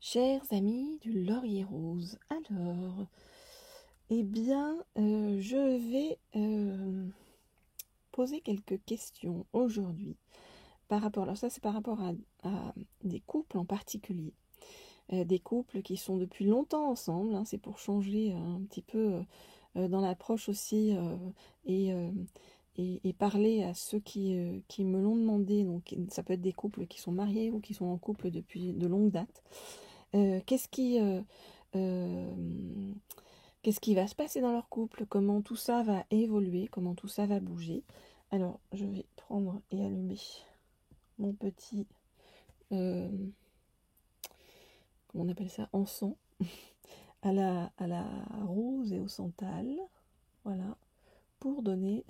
Chers amis du Laurier Rose, alors, eh bien, je vais poser quelques questions aujourd'hui par rapport, alors ça c'est par rapport à des couples en particulier, des couples qui sont depuis longtemps ensemble, hein, c'est pour changer un petit peu dans l'approche aussi et parler à ceux qui me l'ont demandé, donc ça peut être des couples qui sont mariés ou qui sont en couple depuis de longue date. Qu'est-ce qui va se passer dans leur couple, comment tout ça va évoluer, comment tout ça va bouger. Alors, je vais prendre et allumer mon petit, comment on appelle ça, encens, à la rose et au santal, voilà, pour donner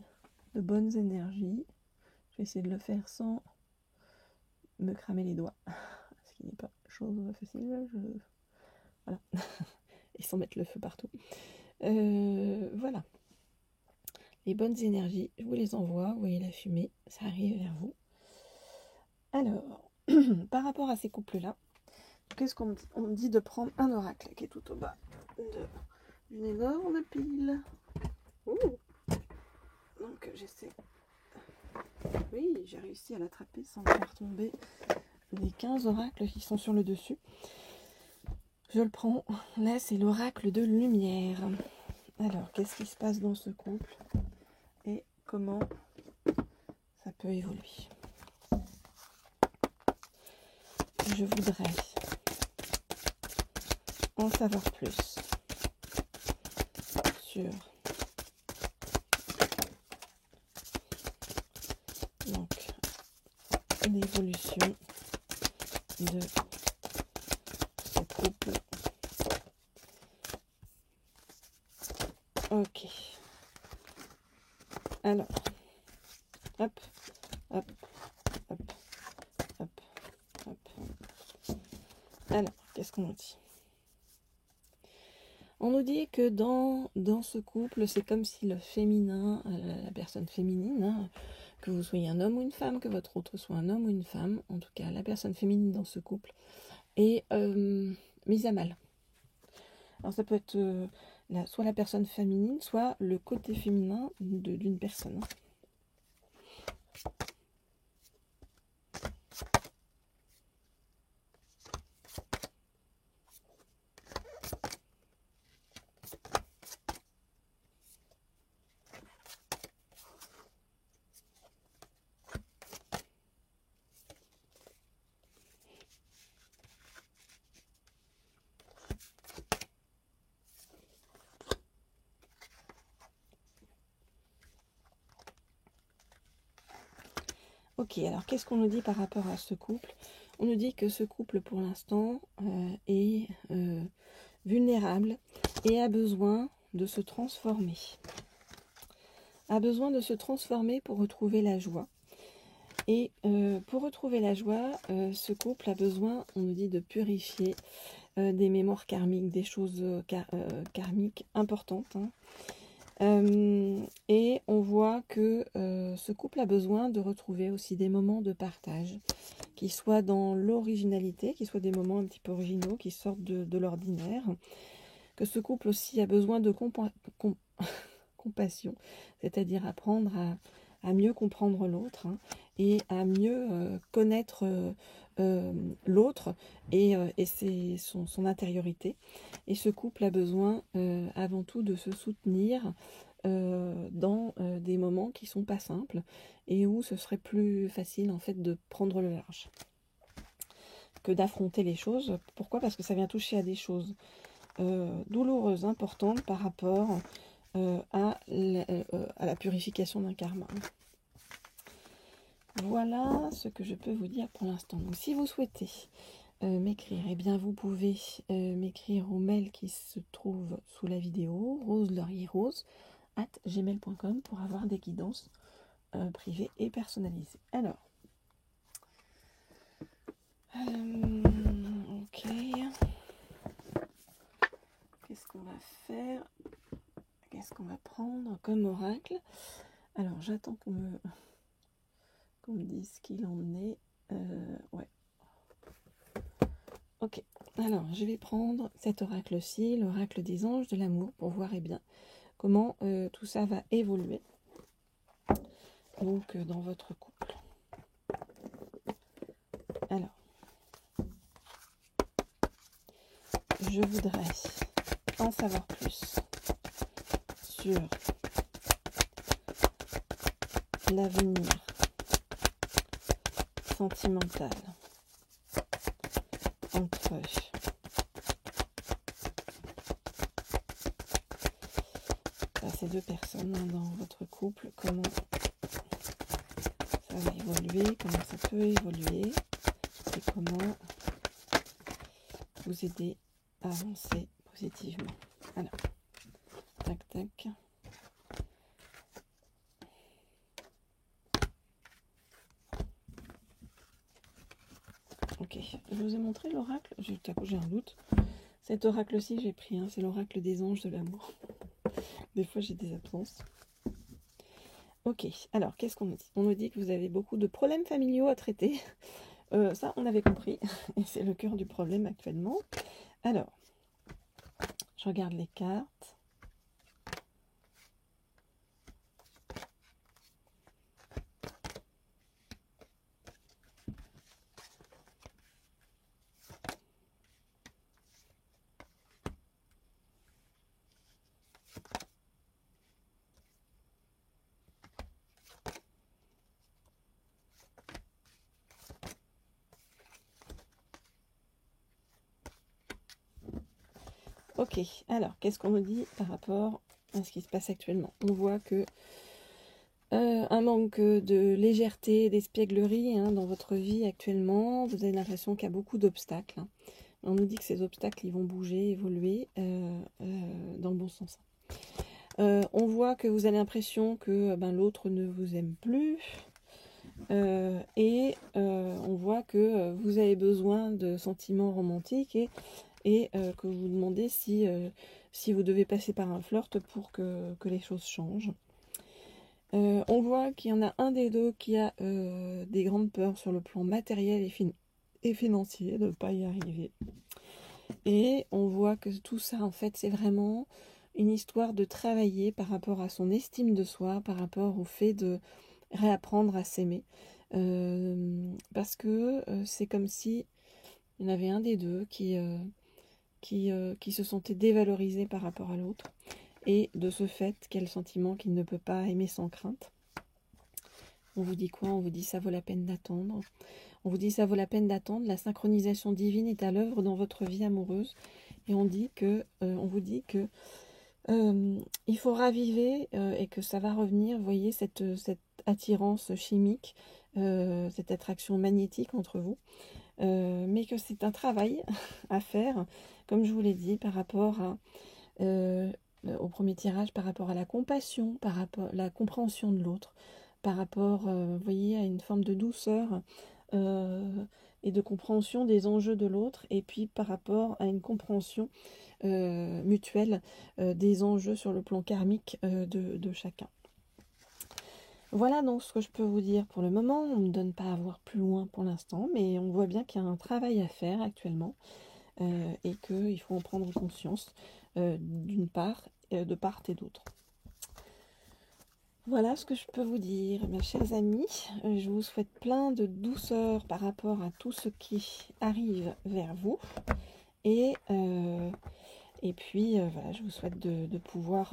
de bonnes énergies. Je vais essayer de le faire sans me cramer les doigts, ce qui n'est pas chose facile, voilà, et sans mettre le feu partout. Voilà. Les bonnes énergies, je vous les envoie. Vous voyez la fumée, ça arrive vers vous. Alors, par rapport à ces couples-là, qu'est-ce qu'on me dit? On me dit de prendre un oracle qui est tout au bas d'une énorme pile. Ouh. Donc j'essaie. Oui, j'ai réussi à l'attraper sans faire tomber les 15 oracles qui sont sur le dessus. Je le prends. Là, c'est l'oracle de lumière. Alors, qu'est-ce qui se passe dans ce couple et comment ça peut évoluer? Je voudrais en savoir plus sur donc l'évolution de ce couple. Ok. Alors, hop, hop, hop, hop, hop. Alors, qu'est-ce qu'on nous dit? On nous dit que dans ce couple, c'est comme si le féminin, la personne féminine, hein, que vous soyez un homme ou une femme, que votre autre soit un homme ou une femme, en tout cas la personne féminine dans ce couple, est mise à mal. Alors ça peut être soit la personne féminine, soit le côté féminin d'une personne. Ok, alors qu'est-ce qu'on nous dit par rapport à ce couple? On nous dit que ce couple, pour l'instant, est vulnérable et a besoin de se transformer. A besoin de se transformer pour retrouver la joie. Et pour retrouver la joie, ce couple a besoin, on nous dit, de purifier des mémoires karmiques, des choses karmiques importantes, hein. Et on voit que ce couple a besoin de retrouver aussi des moments de partage qui soient dans l'originalité, qui soient des moments un petit peu originaux, qui sortent de l'ordinaire, que ce couple aussi a besoin de compassion, c'est-à-dire apprendre à mieux comprendre l'autre, hein, et à mieux connaître l'autre et son intériorité. Et ce couple a besoin avant tout de se soutenir dans des moments qui sont pas simples et où ce serait plus facile en fait de prendre le large que d'affronter les choses. Pourquoi? Parce que ça vient toucher à des choses douloureuses, importantes par rapport à la purification d'un karma. Voilà ce que je peux vous dire pour l'instant. Donc si vous souhaitez m'écrire, eh bien vous pouvez m'écrire au mail qui se trouve sous la vidéo, roselaurierrose@gmail.com, pour avoir des guidances privées et personnalisées. Alors, ok, qu'est-ce qu'on va faire? Qu'est-ce qu'on va prendre comme oracle? Alors j'attends qu'on me dise ce qu'il en est. Ouais. Ok, Alors, je vais prendre cet oracle-ci, l'oracle des anges de l'amour, pour voir bien comment tout ça va évoluer. Donc, dans votre couple. Alors, je voudrais en savoir plus sur l'avenir sentimental entre ces deux personnes dans votre couple, comment ça va évoluer, comment ça peut évoluer et comment vous aider à avancer positivement. Alors, tac tac. Ok, je vous ai montré l'oracle, j'ai un doute. Cet oracle-ci, j'ai pris, c'est l'oracle des anges de l'amour. Des fois, j'ai des absences. Ok, alors, qu'est-ce qu'on nous dit? On nous dit que vous avez beaucoup de problèmes familiaux à traiter. Ça, on avait compris, et c'est le cœur du problème actuellement. Alors, je regarde les cartes. Ok, alors, qu'est-ce qu'on nous dit par rapport à ce qui se passe actuellement? On voit que un manque de légèreté, d'espièglerie dans votre vie actuellement. Vous avez l'impression qu'il y a beaucoup d'obstacles. On nous dit que ces obstacles, ils vont bouger, évoluer dans le bon sens. On voit que vous avez l'impression que l'autre ne vous aime plus. Et on voit que vous avez besoin de sentiments romantiques et que vous vous demandez si vous devez passer par un flirt pour que les choses changent. On voit qu'il y en a un des deux qui a des grandes peurs sur le plan matériel et financier, de ne pas y arriver. Et on voit que tout ça, en fait, c'est vraiment une histoire de travailler par rapport à son estime de soi, par rapport au fait de réapprendre à s'aimer. Parce que c'est comme si il y en avait un des deux qui se sentait dévalorisé par rapport à l'autre. Et de ce fait, quel sentiment qu'il ne peut pas aimer sans crainte. On vous dit quoi? On vous dit ça vaut la peine d'attendre. On vous dit ça vaut la peine d'attendre. La synchronisation divine est à l'œuvre dans votre vie amoureuse. Et on vous dit que il faut raviver et que ça va revenir. Vous voyez cette attirance chimique, cette attraction magnétique entre vous. Mais que c'est un travail à faire, comme je vous l'ai dit, par rapport à au premier tirage, par rapport à la compassion, par rapport à la compréhension de l'autre, par rapport, vous voyez, à une forme de douceur et de compréhension des enjeux de l'autre, et puis par rapport à une compréhension mutuelle des enjeux sur le plan karmique de chacun. Voilà donc ce que je peux vous dire pour le moment. On ne me donne pas à voir plus loin pour l'instant, mais on voit bien qu'il y a un travail à faire actuellement et qu'il faut en prendre conscience d'une part, de part et d'autre. Voilà ce que je peux vous dire, mes chers amis. Je vous souhaite plein de douceur par rapport à tout ce qui arrive vers vous. Et puis, voilà, je vous souhaite de pouvoir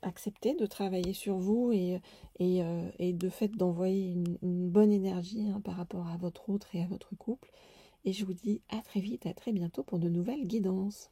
accepter de travailler sur vous et de fait d'envoyer une bonne énergie par rapport à votre autre et à votre couple. Et je vous dis à très vite, à très bientôt pour de nouvelles guidances.